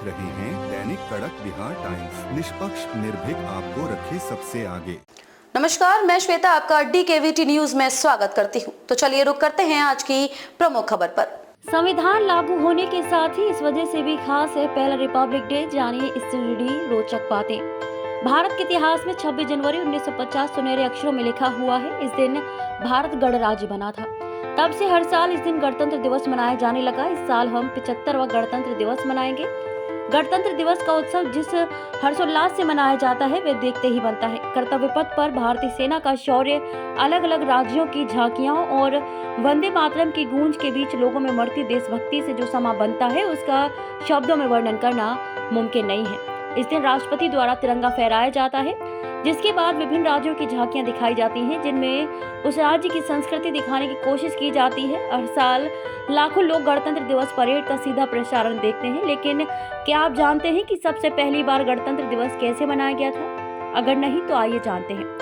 रहे हैं दैनिक कड़क बिहार टाइम्स, निष्पक्ष निर्भीक आपको रखे सबसे आगे। नमस्कार, मैं श्वेता आपका DKVT न्यूज में स्वागत करती हूं। तो चलिए रुक करते हैं आज की प्रमुख खबर पर। संविधान लागू होने के साथ ही इस वजह से भी खास है पहला रिपब्लिक डे। जानिए इससे जुड़ी रोचक बातें। भारत के इतिहास में 26 जनवरी 1950 सुनहरे अक्षरों में लिखा हुआ है। इस दिन भारत गणराज्य बना था। तब से हर साल इस दिन गणतंत्र दिवस मनाया जाने लगा। इस साल हम 75वां गणतंत्र दिवस मनाएंगे। गणतंत्र दिवस का उत्सव जिस हर्षोल्लास से मनाया जाता है वे देखते ही बनता है। कर्तव्य पथ पर भारतीय सेना का शौर्य, अलग अलग राज्यों की झांकियां और वंदे मातरम की गूंज के बीच लोगों में मरती देशभक्ति से जो समा बनता है उसका शब्दों में वर्णन करना मुमकिन नहीं है। इस दिन राष्ट्रपति द्वारा तिरंगा फहराया जाता है, जिसके बाद विभिन्न राज्यों की झांकियां दिखाई जाती हैं, जिनमें उस राज्य की संस्कृति दिखाने की कोशिश की जाती है। हर साल लाखों लोग गणतंत्र दिवस परेड का सीधा प्रसारण देखते हैं, लेकिन क्या आप जानते हैं कि सबसे पहली बार गणतंत्र दिवस कैसे मनाया गया था? अगर नहीं तो आइए जानते हैं।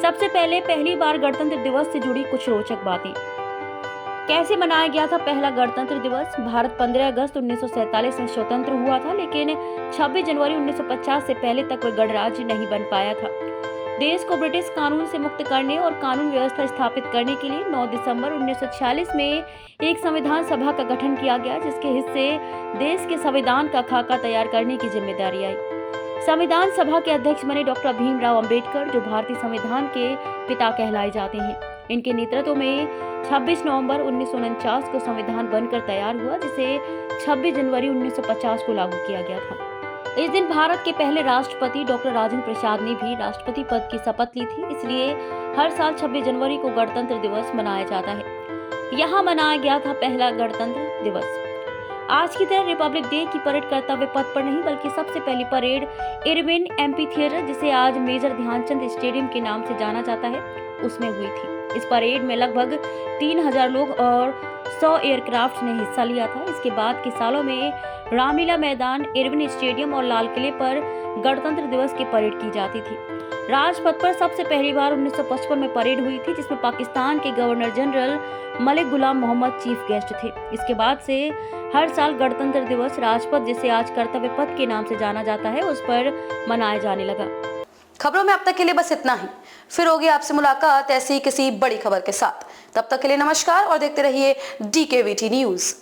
सबसे पहले पहली बार गणतंत्र दिवस से जुड़ी कुछ रोचक बातें। कैसे मनाया गया था पहला गणतंत्र दिवस? भारत 15 अगस्त 1947 में स्वतंत्र हुआ था, लेकिन 26 जनवरी 1950 से पहले तक वह गणराज्य नहीं बन पाया था। देश को ब्रिटिश कानून से मुक्त करने और कानून व्यवस्था स्थापित करने के लिए 9 दिसंबर 1946 में एक संविधान सभा का गठन किया गया, जिसके हिस्से देश के संविधान का खाका तैयार करने की जिम्मेदारी आई। संविधान सभा के अध्यक्ष बने डॉक्टर भीमराव अंबेडकर, जो भारतीय संविधान के पिता कहलाए जाते हैं। इनके नेतृत्व में 26 नवंबर 1949 को संविधान बनकर तैयार हुआ, जिसे 26 जनवरी 1950 को लागू किया गया था। इस दिन भारत के पहले राष्ट्रपति डॉक्टर राजेंद्र प्रसाद ने भी राष्ट्रपति पद की शपथ ली थी, इसलिए हर साल 26 जनवरी को गणतंत्र दिवस मनाया जाता है। यहाँ मनाया गया था पहला गणतंत्र दिवस। आज की तरह रिपब्लिक डे की परेड कर्तव्य पथ पर नहीं, बल्कि सबसे पहली परेड इरविन एम्फी थिएटर, जिसे आज मेजर ध्यानचंद स्टेडियम के नाम से जाना जाता है, उसमें हुई थी। इस परेड में लगभग 3000 लोग और 100 एयरक्राफ्ट ने हिस्सा लिया था। इसके बाद के सालों में रामलीला मैदान, इरविन स्टेडियम और लाल किले पर गणतंत्र दिवस की परेड की जाती थी। राजपथ पर सबसे पहली बार 1955 में परेड हुई थी, जिसमें पाकिस्तान के गवर्नर जनरल मलिक गुलाम मोहम्मद चीफ गेस्ट थे। इसके बाद से हर साल गणतंत्र दिवस राजपथ, जिसे आज कर्तव्य पथ के नाम से जाना जाता है, उस पर मनाया जाने लगा। खबरों में अब तक के लिए बस इतना ही। फिर होगी आपसे मुलाकात ऐसी किसी बड़ी खबर के साथ। तब तक के लिए नमस्कार और देखते रहिए DKVT न्यूज।